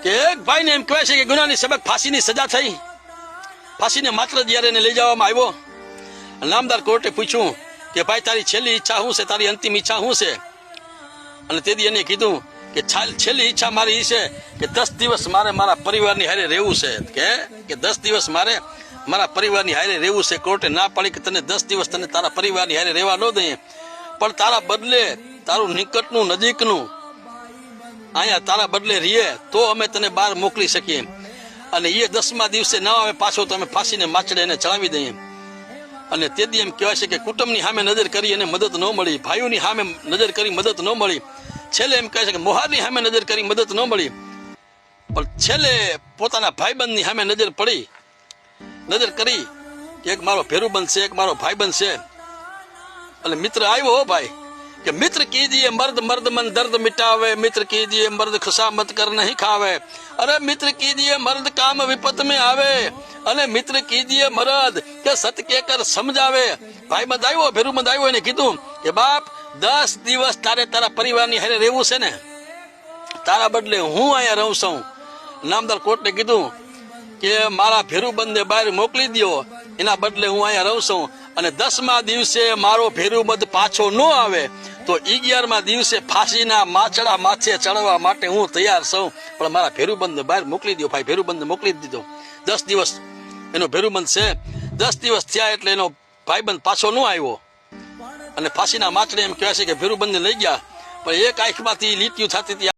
કે એક ભાઈને એમ કહેવાય છે કે ગુનાની સબક ફાંસીની સજા થઈ. ફાંસીને માત્ર જ્યારે એને લઈ જવામાં આવ્યો, નામદાર કોર્ટે પૂછ્યું કે ભાઈ તારી છેલ્લી ઈચ્છા શું છે, તારી અંતિમ ઈચ્છા શું છે? અને તેથી એને કીધું કે છેલ્લી ઈચ્છા મારી એ છે કે 10 દિવસ મારે મારા પરિવારની હારે રહેવું છે, કે 10 દિવસ મારે મારા પરિવારની હારે રહેવું છે. કોર્ટે ના પાડી કે તને 10 દિવસ તને તારા પરિવારની હારે રહેવા ન દઈએ, પણ તારા બદલે તારું નિકટનું નજીકનું અહીંયા તારા બદલે રહીએ તો અમે તને બહાર મોકલી શકીએ. અને એ 10મા દિવસે ન આવે પાછો તો અમે ફાંસીને માચડે એને ચડાવી દઈએ. અને તેથી એમ કહેવાય છે કે કુટુંબની સામે નજર કરી એને મદદ ન મળી, ભાઈઓની સામે નજર કરી મદદ ન મળી, છેલ્લે એમ કહે છે કે મોહારની સામે નજર કરી મદદ ન મળી, પણ છેલ્લે પોતાના ભાઈબંધની સામે નજર કરી કે એક મારો ભેરુબંધ છે, એક મારો ભાઈબંધ છે. અને મિત્ર આવ્યો હો ભાઈ કે મિત્ર કીજીએ મર્દ મર્દ મન દર્દ મિટાવે, મિત્ર કીજીએ મર્દ ખુશામત કર નહીં ખાવે, અરે મિત્ર કીજીએ મર્દ કામ વિપત में આવે, અને મિત્ર કીજીએ મરદ કે સત્ય કે કર સમજાવે. ભાઈબંધ આવ્યો, ભેરુબંધ આવ્યો, એને કીધું કે બાપ 10 દિવસ તારે તારા પરિવારની હારે રહેવું છે ને, તારા બદલે હું અહીંયા રહું છું. નામદાર કોર્ટને કીધું કે મારા ભેરુબંધને બહાર મોકલી દો, એના બદલે હું અહીંયા રહું છું. અને 10મા દિવસે મારો ભેરુબંધ પાછો ન આવે તો 11મા દિવસે ફાંસીના માછડા માથે ચડવા માટે હું તૈયાર છું, પણ મારા ભેરુબંધને બહાર મોકલી દો. ભાઈ ભેરુબંધને મોકલી દીધો. 10 દિવસ એનો ભેરુબંધ છે. 10 દિવસ થયા એટલે એનો ભાઈબંધ પાછો ન આવ્યો, અને ફાંસીના માછડે એમ કહેવાય છે કે ભેરુબંધને લઈ ગયા, પણ એક આંખમાંથી લીટીઓ થતી હતી.